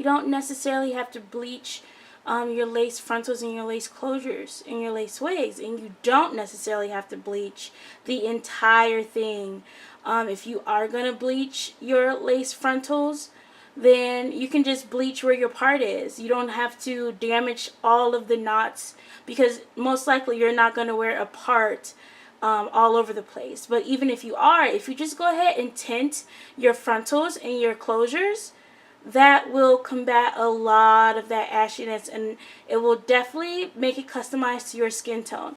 You don't necessarily have to bleach your lace frontals and your lace closures and your lace wigs, and you don't necessarily have to bleach the entire thing. If you are going to bleach your lace frontals, then you can just bleach where your part is. You don't have to damage all of the knots, because most likely you're not going to wear a part all over the place. But even if you are, if you just go ahead and tint your frontals and your closures, that will combat a lot of that ashiness, and it will definitely make it customized to your skin tone.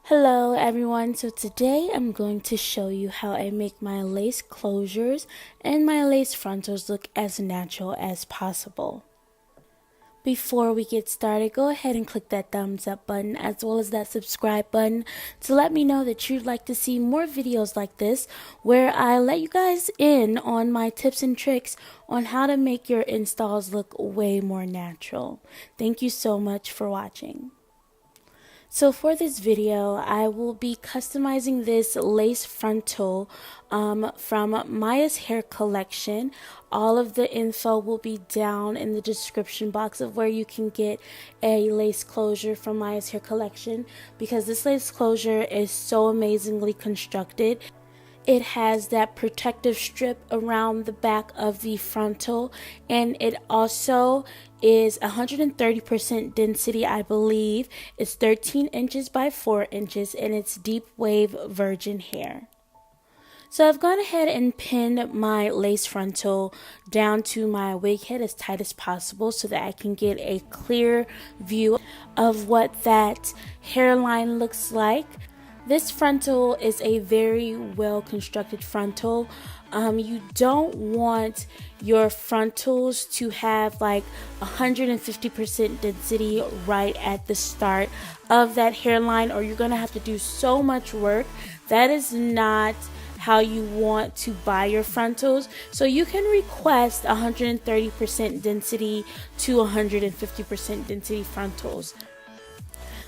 Hello everyone, so today I'm going to show you how I make my lace closures and my lace frontals look as natural as possible. Before we get started, go ahead and click that thumbs up button as well as that subscribe button to let me know that you'd like to see more videos like this, where I let you guys in on my tips and tricks on how to make your installs look way more natural. Thank you so much for watching. So for this video, I will be customizing this lace frontal from Maya's hair collection. All of the info will be down in the description box of where you can get a lace closure from Maya's hair collection, because this lace closure is so amazingly constructed. It has that protective strip around the back of the frontal, and it also is 130% density, I believe. It's 13 inches by 4 inches, and it's deep wave virgin hair. So I've gone ahead and pinned my lace frontal down to my wig head as tight as possible so that I can get a clear view of what that hairline looks like. This frontal is a very well constructed frontal. You don't want your frontals to have like 150% density right at the start of that hairline, or you're going to have to do so much work. That is not how you want to buy your frontals. So you can request 130% density to 150% density frontals.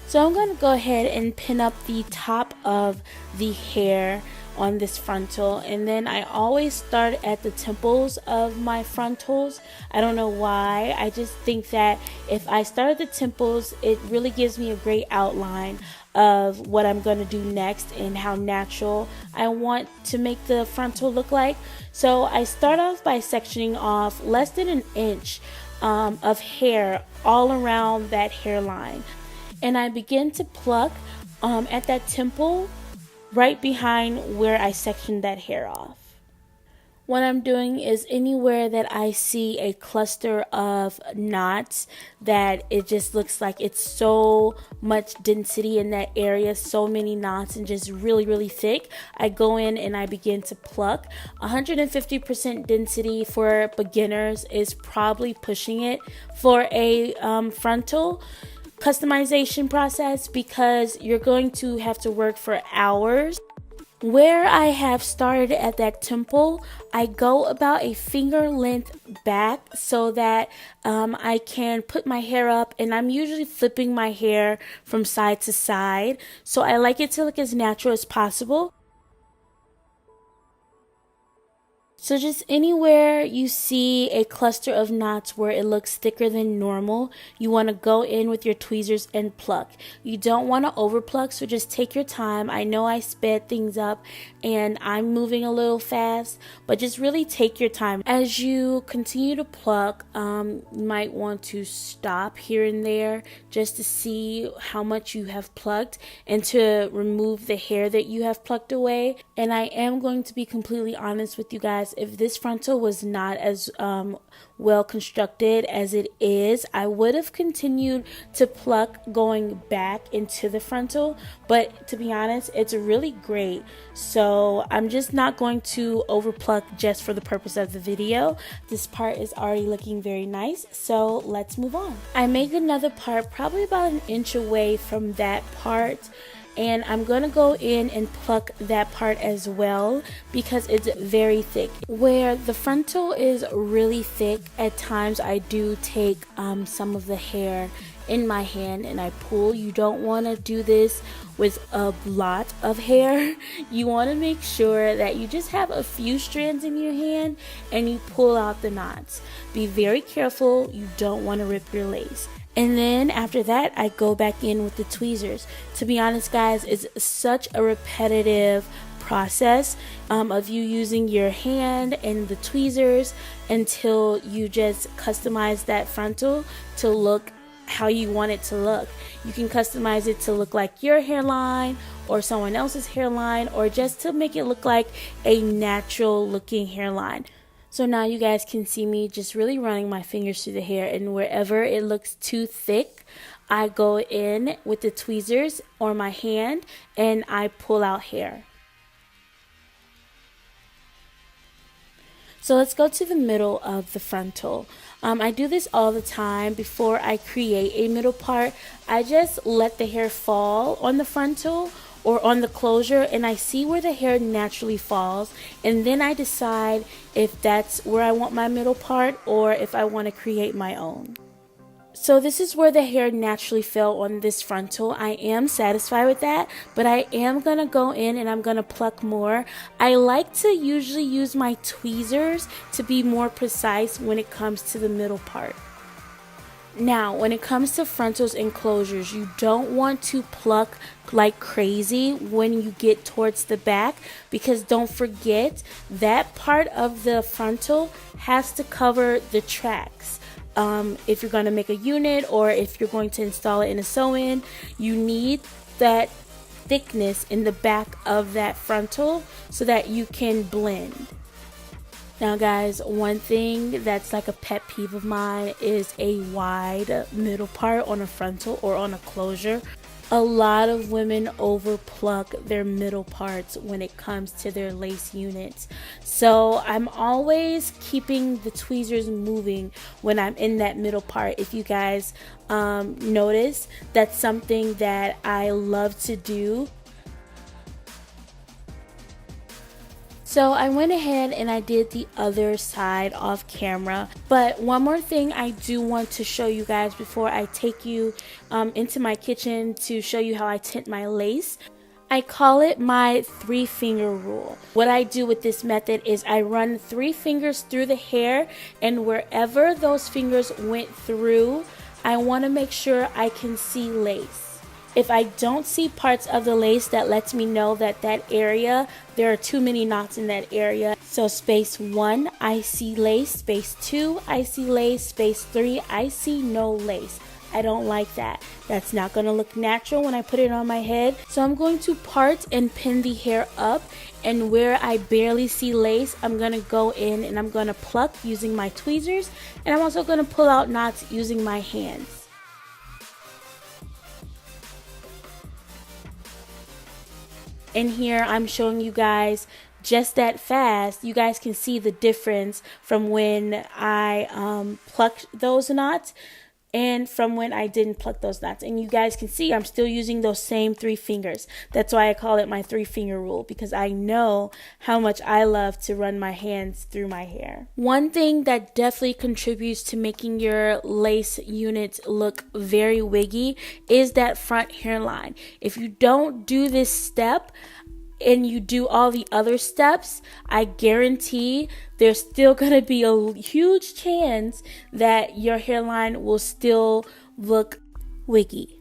So I'm going to go ahead and pin up the top of the hair on this frontal, and then I always start at the temples of my frontals. I don't know why, I just think that if I start at the temples, it really gives me a great outline of what I'm going to do next and how natural I want to make the frontal look like. So I start off by sectioning off less than an inch of hair all around that hairline. And I begin to pluck at that temple right behind where I sectioned that hair off. What I'm doing is anywhere that I see a cluster of knots that it just looks like it's so much density in that area, so many knots and just really thick, I go in and I begin to pluck. 150% density for beginners is probably pushing it for a frontal customization process, because you're going to have to work for hours. Where I have started at that temple, I go about a finger length back so that I can put my hair up, and I'm usually flipping my hair from side to side, so I like it to look as natural as possible. So just anywhere you see a cluster of knots where it looks thicker than normal, you want to go in with your tweezers and pluck. You don't want to over pluck, so just take your time. I know I sped things up and I'm moving a little fast, but just really take your time. As you continue to pluck, you might want to stop here and there just to see how much you have plucked and to remove the hair that you have plucked away. And I am going to be completely honest with you guys. If this frontal was not as well constructed as it is, I would have continued to pluck going back into the frontal, but to be honest, it's really great. So I'm just not going to over pluck just for the purpose of the video. This part is already looking very nice, so let's move on. I made another part probably about an inch away from that part, and I'm gonna go in and pluck that part as well because it's very thick. Where the frontal is really thick, at times I do take some of the hair in my hand and I pull. You don't want to do this with a lot of hair. You want to make sure that you just have a few strands in your hand and you pull out the knots. Be very careful. You don't want to rip your lace. And then after that, I go back in with the tweezers. To be honest, guys, it's such a repetitive process of you using your hand and the tweezers until you just customize that frontal to look how you want it to look. You can customize it to look like your hairline or someone else's hairline, or just to make it look like a natural looking hairline. So now you guys can see me just really running my fingers through the hair, and wherever it looks too thick, I go in with the tweezers or my hand and I pull out hair. So let's go to the middle of the frontal. I do this all the time. Before I create a middle part, I just let the hair fall on the frontal or on the closure, and I see where the hair naturally falls, and then I decide if that's where I want my middle part or if I want to create my own. So this is where the hair naturally fell on this frontal. I am satisfied with that, but I am going to go in and I'm going to pluck more. I like to usually use my tweezers to be more precise when it comes to the middle part. Now, when it comes to frontals and closures, you don't want to pluck like crazy when you get towards the back, because don't forget that part of the frontal has to cover the tracks. If you're going to make a unit or if you're going to install it in a sew-in, you need that thickness in the back of that frontal so that you can blend. Now guys, one thing that's like a pet peeve of mine is a wide middle part on a frontal or on a closure. A lot of women over pluck their middle parts when it comes to their lace units. So I'm always keeping the tweezers moving when I'm in that middle part. If you guys notice, that's something that I love to do. So I went ahead and I did the other side off camera. But one more thing I do want to show you guys before I take you into my kitchen to show you how I tint my lace. I call it my 3-finger rule. What I do with this method is I run 3 fingers through the hair, and wherever those fingers went through, I want to make sure I can see lace. If I don't see parts of the lace, that lets me know that that area, there are too many knots in that area. So space 1, I see lace. Space 2, I see lace. Space 3, I see no lace. I don't like that. That's not going to look natural when I put it on my head. So I'm going to part and pin the hair up, and where I barely see lace, I'm going to go in and I'm going to pluck using my tweezers, and I'm also going to pull out knots using my hands. And here I'm showing you guys just that fast. You guys can see the difference from when I plucked those knots and from when I didn't pluck those knots. And you guys can see I'm still using those same 3 fingers. That's why I call it my 3-finger rule, because I know how much I love to run my hands through my hair. One thing that definitely contributes to making your lace units look very wiggy is that front hairline. If you don't do this step and you do all the other steps, I guarantee there's still going to be a huge chance that your hairline will still look wiggy.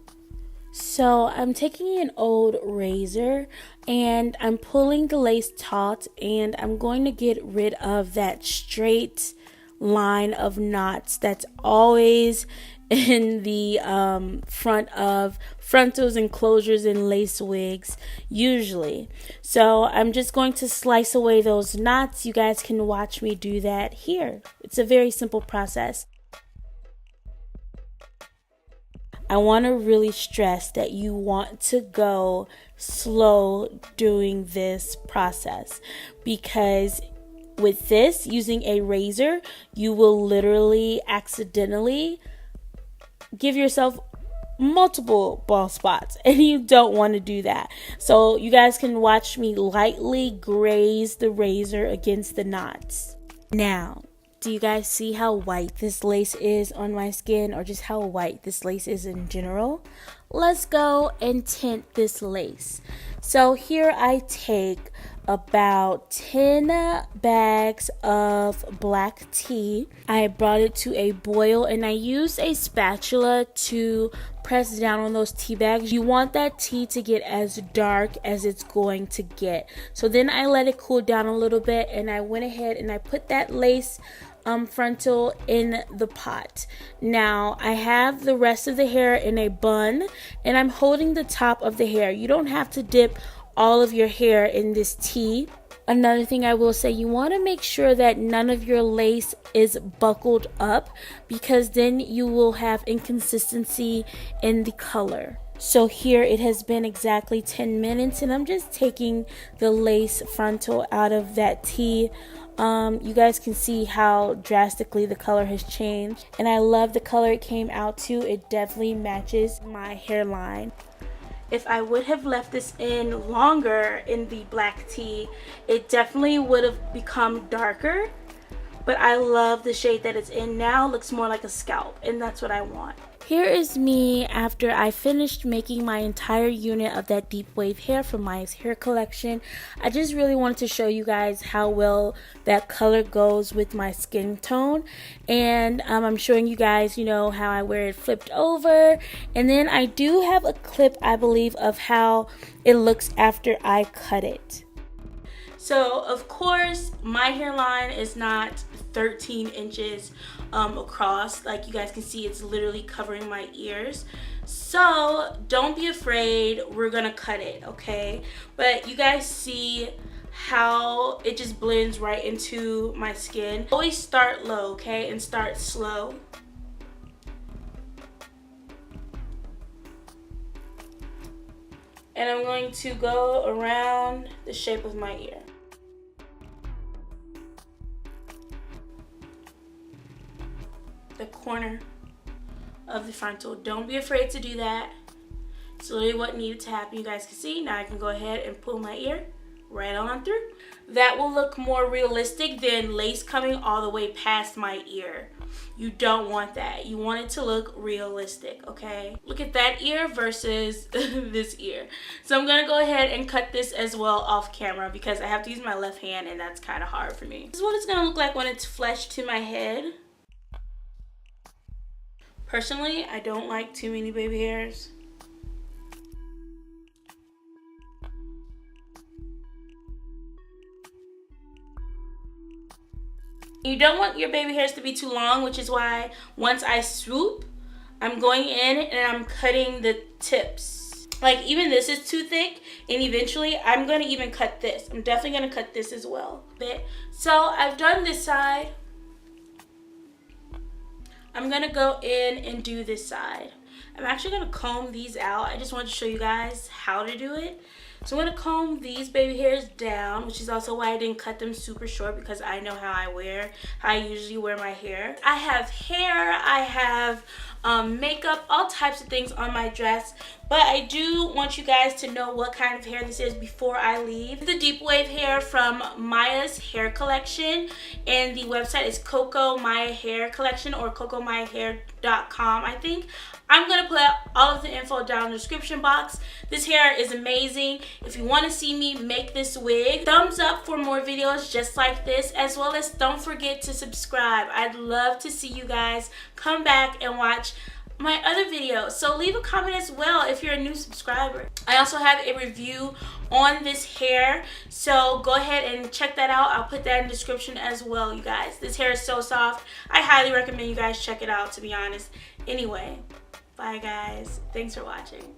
So I'm taking an old razor and I'm pulling the lace taut, and I'm going to get rid of that straight line of knots that's always in the front of frontals and closures and lace wigs usually. So I'm just going to slice away those knots. You guys can watch me do that here. It's a very simple process. I want to really stress that you want to go slow doing this process, because with this, using a razor, you will literally accidentally give yourself multiple bald spots, and you don't want to do that. So you guys can watch me lightly graze the razor against the knots. Now, Do you guys see how white this lace is on my skin, or just how white this lace is in general? Let's go and tint this lace. So here I take about 10 bags of black tea. I brought it to a boil and I used a spatula to press down on those tea bags. You want that tea to get as dark as it's going to get. So then I let it cool down a little bit and I went ahead and I put that lace frontal in the pot. Now I have the rest of the hair in a bun and I'm holding the top of the hair. You don't have to dip all of your hair in this tea. Another thing I will say, you want to make sure that none of your lace is buckled up, because then you will have inconsistency in the color. So here it has been exactly 10 minutes and I'm just taking the lace frontal out of that tea. You guys can see how drastically the color has changed, and I love the color it came out to. It definitely matches my hairline. If I would have left this in longer in the black tea, it definitely would have become darker, but I love the shade that it's in now. It looks more like a scalp, and that's what I want. Here is me after I finished making my entire unit of that deep wave hair from my hair collection. I just really wanted to show you guys how well that color goes with my skin tone. And I'm showing you guys, you know, how I wear it flipped over. And then I do have a clip, I believe, of how it looks after I cut it. So of course my hairline is not 13 inches across. Like you guys can see, it's literally covering my ears. So don't be afraid, we're gonna cut it, okay? But you guys see how it just blends right into my skin. Always start low, okay, and start slow. And I'm going to go around the shape of my ear. The corner of the frontal. Don't be afraid to do that. It's literally what needed to happen. You guys can see. Now I can go ahead and pull my ear right on through. That will look more realistic than lace coming all the way past my ear. You don't want that. You want it to look realistic, okay? Look at that ear versus this ear. So I'm gonna go ahead and cut this as well off camera because I have to use my left hand and that's kind of hard for me. This is what it's gonna look like when it's fleshed to my head. Personally, I don't like too many baby hairs. You don't want your baby hairs to be too long, which is why once I swoop, I'm going in and I'm cutting the tips. Like even this is too thick, and eventually I'm gonna even cut this. I'm definitely gonna cut this as well. So I've done this side. I'm gonna go in and do this side. I'm actually gonna comb these out. I just wanted to show you guys how to do it. So I'm gonna comb these baby hairs down, which is also why I didn't cut them super short, because I know how I usually wear my hair. I have hair, I have makeup, all types of things on my dress, but I do want you guys to know what kind of hair this is before I leave. The deep wave hair from Maya's hair collection, and the website is Coco Maya Hair Collection, or CocoMayaHair.com, I think. I'm gonna put all of the info down in the description box. This hair is amazing. If you want to see me make this wig, thumbs up for more videos just like this, as well as don't forget to subscribe. I'd love to see you guys come back and watch my other videos. So leave a comment as well if you're a new subscriber. I also have a review on this hair, so go ahead and check that out. I'll put that in the description as well, you guys. This hair is so soft. I highly recommend you guys check it out, to be honest. Anyway, bye guys. Thanks for watching.